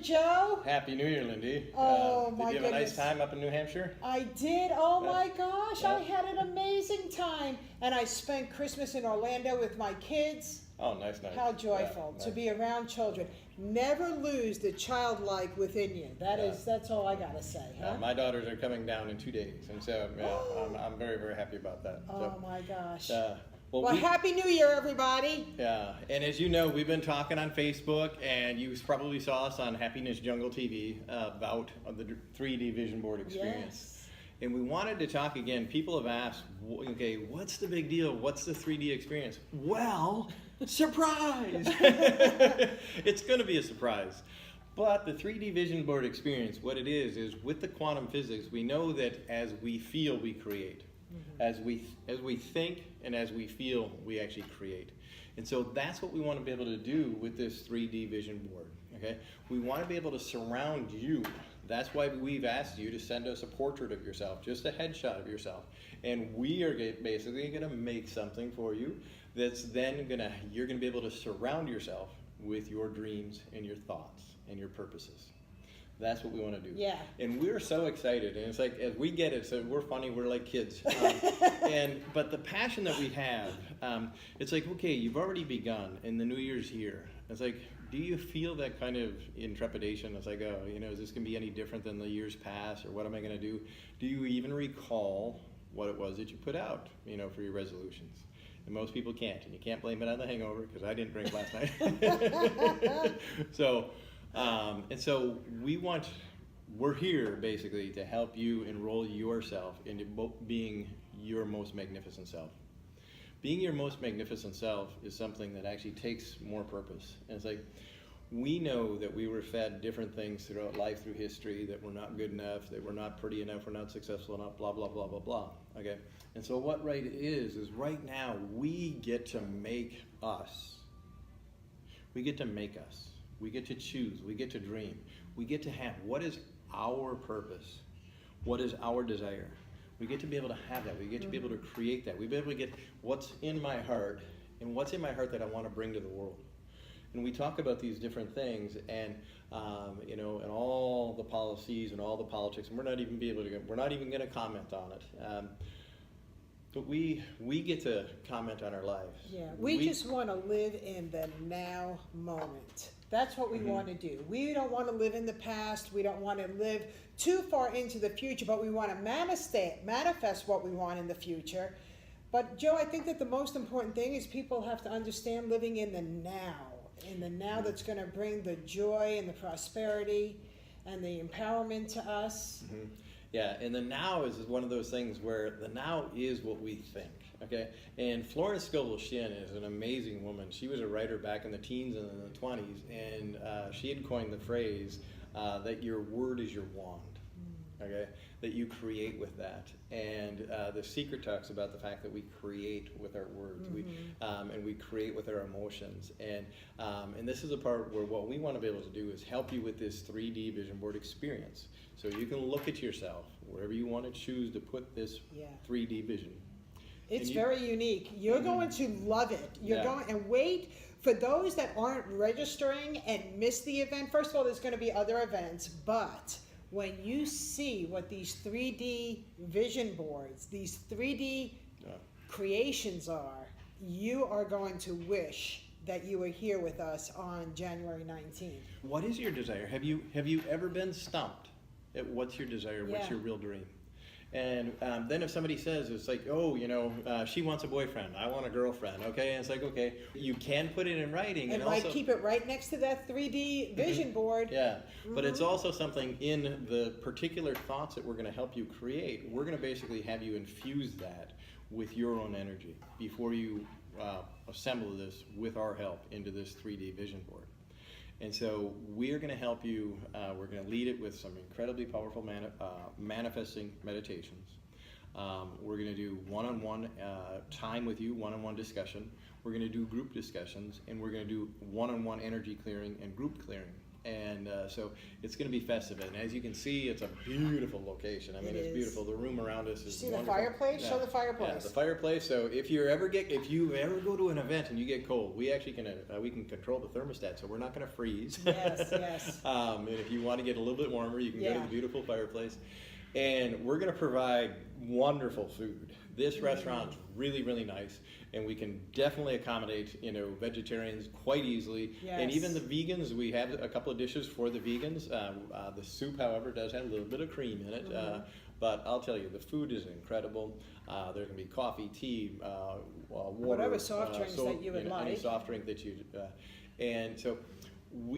Joe. Happy New Year, Lyn-Dee. Oh, my Did you have a nice goodness. time up in New Hampshire? I did. Oh my gosh, Yeah. I had an amazing time. And I spent Christmas in Orlando with my kids. Oh, nice. How joyful Yeah, to nice. be around children. Never lose the childlike within you. That's all I gotta say, huh? My daughters are coming down in 2 days, and so I'm very, very happy about that. Oh my gosh. Well, Happy New Year, everybody. Yeah, and as you know, we've been talking on Facebook, and you probably saw us on Happiness Jungle TV about the 3D vision board experience. Yes. And we wanted to talk again. People have asked, okay, what's the big deal? What's the 3D experience? Well, surprise! It's going to be a surprise. But the 3D vision board experience, what it is with the quantum physics, we know that as we feel, we create. As we think and as we feel, we actually create. And so that's what we want to be able to do with this 3D vision board. Okay? We want to be able to surround you. That's why we've asked you to send us a portrait of yourself, just a headshot of yourself. And we are basically going to make something for you that's then you're going to be able to surround yourself with your dreams and your thoughts and your purposes. That's what we want to do. Yeah. And we're so excited. And it's like, as we get it, so we're funny, we're like kids. But the passion that we have, it's like, okay, you've already begun and the new year's here. It's like, do you feel that kind of intrepidation? It's like, oh, is this going to be any different than the years past, or what am I going to do? Do you even recall what it was that you put out, for your resolutions? And most people can't, and you can't blame it on the hangover, because I didn't drink last night. So we're here basically to help you enroll yourself into being your most magnificent self. Being your most magnificent self is something that actually takes more purpose. And it's like, we know that we were fed different things throughout life, through history, that we're not good enough, that we're not pretty enough, we're not successful enough, blah, blah, blah, blah, blah. Okay? And so what right is right now we get to make us. We get to make us. We get to choose. We get to dream. We get to have what is our purpose? What is our desire? We get to be able to have that. We get to be able to create that. We be able to get what's in my heart, and what's in my heart that I want to bring to the world. And we talk about these different things, and and all the policies and all the politics, and we're not even going to comment on it. But we get to comment on our lives. Yeah, we just want to live in the now moment. That's what we want to do. We don't want to live in the past. We don't want to live too far into the future, but we want to manifest what we want in the future. But Joe, I think that the most important thing is people have to understand living in the now that's going to bring the joy and the prosperity and the empowerment to us. Yeah, and the now is one of those things where the now is what we think, okay? And Florence Scovel Shinn is an amazing woman. She was a writer back in the teens and in the 20s, and she had coined the phrase that your word is your wand, okay? That you create with that. And The Secret talks about the fact that we create with our words, and we create with our emotions. And this is a part where what we want to be able to do is help you with this 3D vision board experience. So you can look at yourself wherever you want to choose to put this 3D vision. It's very unique. You're going to love it. You're going, and wait for those that aren't registering and miss the event. First of all, there's going to be other events, but when you see what these 3D vision boards, these 3D creations are, you are going to wish that you were here with us on January 19th. What is your desire? Have you ever been stumped at what's your desire? What's your real dream? And then if somebody says, it's like, oh, she wants a boyfriend, I want a girlfriend, okay? And it's like, okay, you can put it in writing. And also keep it right next to that 3D vision board. Yeah, but it's also something in the particular thoughts that we're going to help you create. We're going to basically have you infuse that with your own energy before you assemble this with our help into this 3D vision board. And so we're going to help you. We're going to lead it with some incredibly powerful manifesting meditations. We're going to do one-on-one time with you, one-on-one discussion. We're going to do group discussions, and we're going to do one-on-one energy clearing and group clearing. And so it's going to be festive. And as you can see, it's a beautiful location. I mean, it's beautiful. The room around us is See wonderful. the fireplace? Yeah. Show the fireplace. Yeah, the fireplace. So if you ever go to an event and you get cold, we actually can we can control the thermostat, so we're not going to freeze. Yes, yes. And if you want to get a little bit warmer, you can go to the beautiful fireplace. And we're going to provide wonderful food. This restaurant's really, really nice, and we can definitely accommodate, vegetarians quite easily. Yes. And even the vegans, we have a couple of dishes for the vegans. The soup, however, does have a little bit of cream in it. But I'll tell you, the food is incredible. There's going to be coffee, tea, water. Whatever soft drinks that you would like. Any soft drink that you... and so...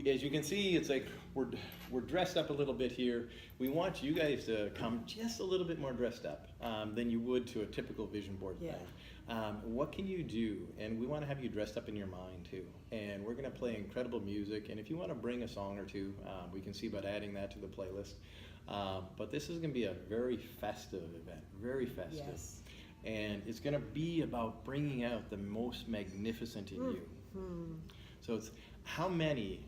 as you can see, it's like we're dressed up a little bit here. We want you guys to come just a little bit more dressed up than you would to a typical vision board thing. What can you do? And we want to have you dressed up in your mind too. And we're going to play incredible music. And if you want to bring a song or two, we can see about adding that to the playlist. But this is going to be a very festive event, very festive. Yes. And it's going to be about bringing out the most magnificent in you. So it's, how many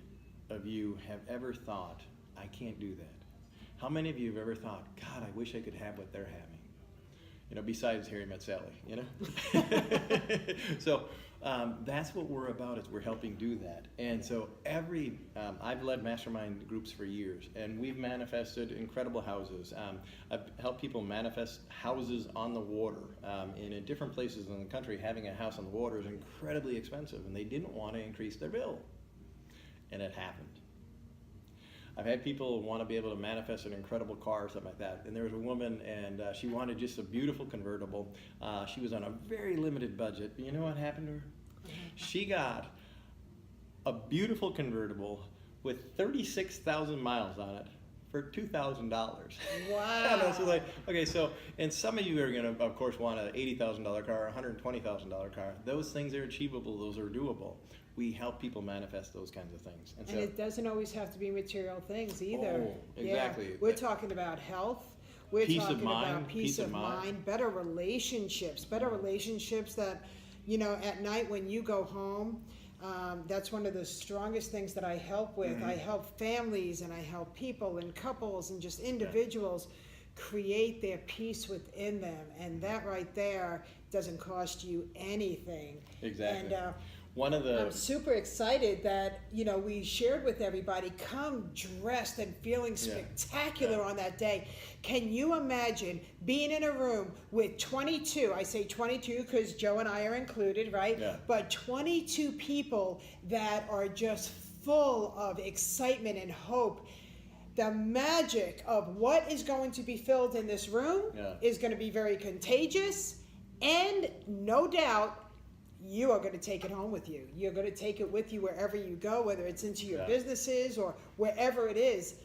of you have ever thought, I can't do that? How many of you have ever thought, God, I wish I could have what they're having? Besides Harry Met Sally, So that's what we're about, is we're helping do that. And so I've led mastermind groups for years, and we've manifested incredible houses. I've helped people manifest houses on the water. And in different places in the country, having a house on the water is incredibly expensive, and they didn't want to increase their bill. And it happened. I've had people want to be able to manifest an incredible car or something like that. And there was a woman, and she wanted just a beautiful convertible. She was on a very limited budget. But you know what happened to her? She got a beautiful convertible with 36,000 miles on it for $2,000. Wow. So like, okay, so, and some of you are going to, of course, want an $80,000 car, a $120,000 car. Those things are achievable. Those are doable. We help people manifest those kinds of things. And it doesn't always have to be material things either. Oh, exactly. Yeah. We're talking about health. We're peace talking of mind, about peace of mind, better relationships that, at night when you go home, that's one of the strongest things that I help with. I help families, and I help people and couples and just individuals create their peace within them. And that right there doesn't cost you anything. Exactly. And, I'm super excited that, we shared with everybody, come dressed and feeling spectacular on that day. Can you imagine being in a room with 22, I say 22 because Joe and I are included, right? Yeah. But 22 people that are just full of excitement and hope. The magic of what is going to be filled in this room is going to be very contagious, and no doubt, you are going to take it home with you. You're going to take it with you wherever you go, whether it's into your businesses or wherever it is.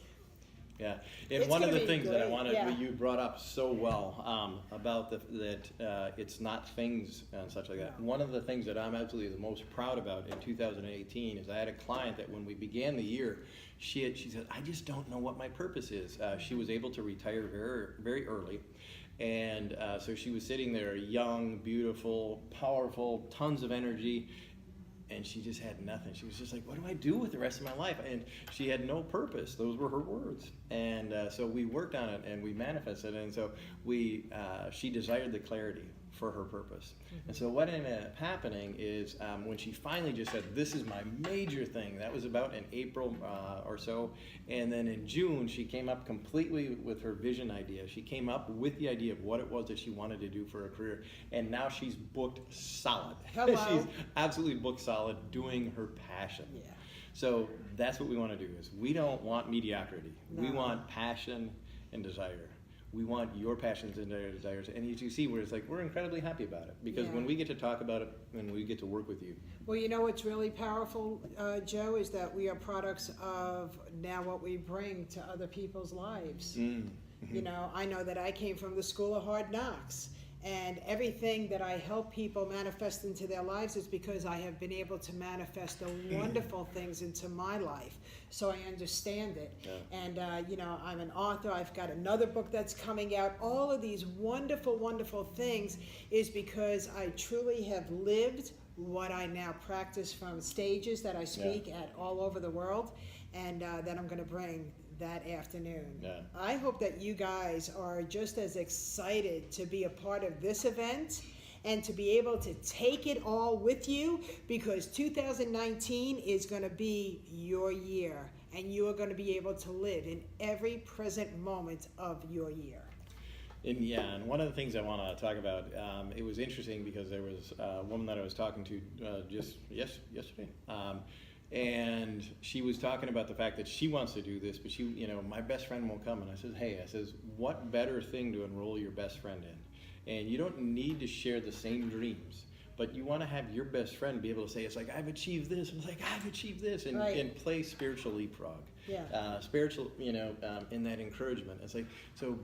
Yeah, and one of the things that I wanted, you brought up so well about that it's not things and such like that. One of the things that I'm absolutely the most proud about in 2018 is I had a client that when we began the year, she said, I just don't know what my purpose is. She was able to retire very, very early. And so she was sitting there, young, beautiful, powerful, tons of energy, and she just had nothing. She was just like, what do I do with the rest of my life? And she had no purpose. Those were her words. And so we worked on it, and we manifested it. And so she desired the clarity for her purpose. And so what ended up happening is when she finally just said, this is my major thing, that was about in April or so. And then in June, she came up completely with her vision idea. She came up with the idea of what it was that she wanted to do for her career. And now she's booked solid. Hello. She's absolutely booked solid doing her passion. Yeah. So that's what we want to do is we don't want mediocrity. No. We want passion and desire. We want your passions and desires. And as you see, we're incredibly happy about it. Because when we get to talk about it and we get to work with you. Well, you know what's really powerful, Joe, is that we are products of now what we bring to other people's lives. Mm-hmm. I know that I came from the school of hard knocks. And everything that I help people manifest into their lives is because I have been able to manifest the wonderful things into my life. So I understand it. Yeah. And, I'm an author. I've got another book that's coming out. All of these wonderful, wonderful things is because I truly have lived what I now practice from stages that I speak at all over the world. and that I'm going to bring that afternoon. Yeah. I hope that you guys are just as excited to be a part of this event and to be able to take it all with you, because 2019 is going to be your year, and you are going to be able to live in every present moment of your year. And one of the things I want to talk about, it was interesting because there was a woman that I was talking to just yesterday, and she was talking about the fact that she wants to do this, but she, my best friend won't come. And I said, hey, what better thing to enroll your best friend in? And you don't need to share the same dreams, but you want to have your best friend be able to say, it's like, I've achieved this, and it's like, I've achieved this, and, right. and play spiritual leapfrog. Yeah. Spiritual, in that encouragement. It's like, so.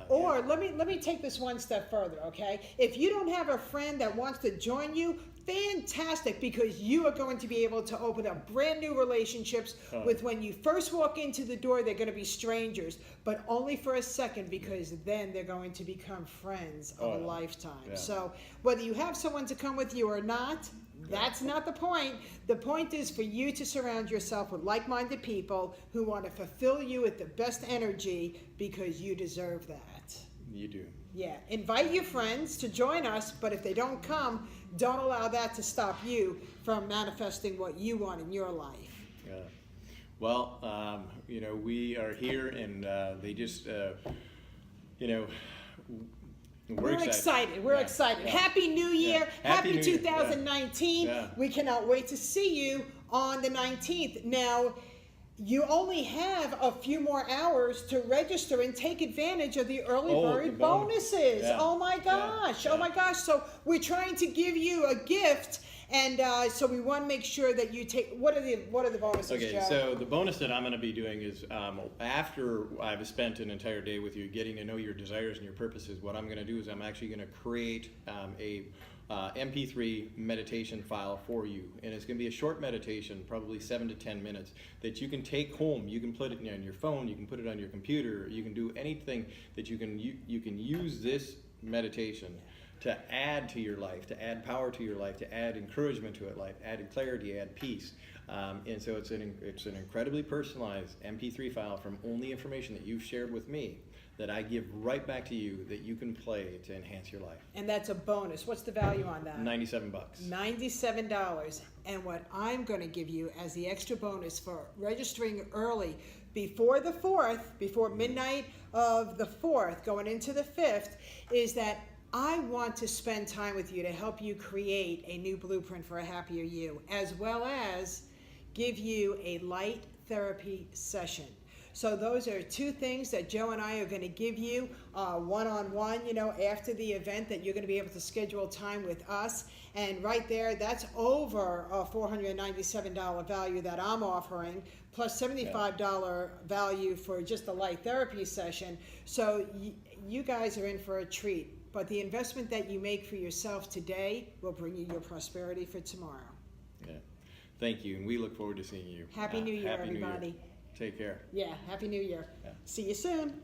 Or let me take this one step further, okay? If you don't have a friend that wants to join you, fantastic, because you are going to be able to open up brand new relationships with when you first walk into the door, they're going to be strangers, but only for a second, because then they're going to become friends of a lifetime. Yeah. So whether you have someone to come with you or not, that's not the point. The point is for you to surround yourself with like-minded people who want to fulfill you with the best energy, because you deserve that. You do. Yeah, invite your friends to join us, but if they don't come, don't allow that to stop you from manifesting what you want in your life. Yeah. Well, we are here, and they just, we're excited. We're excited. Yeah. Happy New Year. Yeah. Happy New Year. 2019. Yeah. We cannot wait to see you on the 19th. Now, you only have a few more hours to register and take advantage of the early bird bonuses. Yeah. Oh my gosh. Yeah. Oh my gosh. So we're trying to give you a gift, and so we want to make sure that you take. What are the bonuses, Okay, Joe? so the bonus that I'm going to be doing is after I've spent an entire day with you, getting to know your desires and your purposes. What I'm going to do is I'm actually going to create a MP3 meditation file for you, and it's going to be a short meditation, probably 7 to 10 minutes, that you can take home. You can put it on your phone, you can put it on your computer, you can do anything that you can use this meditation to add to your life, to add power to your life, to add encouragement to it, life, add clarity, add peace. And so it's an incredibly personalized MP3 file from only information that you've shared with me, that I give right back to you, that you can play to enhance your life. And that's a bonus. What's the value on that? $97. $97. And what I'm going to give you as the extra bonus for registering early before the 4th, before midnight of the 4th, going into the 5th, is that I want to spend time with you to help you create a new blueprint for a happier you, as well as give you a light therapy session. So those are two things that Joe and I are going to give you one-on-one, after the event, that you're going to be able to schedule time with us. And right there, that's over a $497 value that I'm offering, plus $75 value for just a light therapy session. So you guys are in for a treat. But the investment that you make for yourself today will bring you your prosperity for tomorrow. Yeah. Thank you, and we look forward to seeing you. Happy New Year, Happy New Year. everybody. Take care. Yeah, Happy New Year. Yeah. See you soon.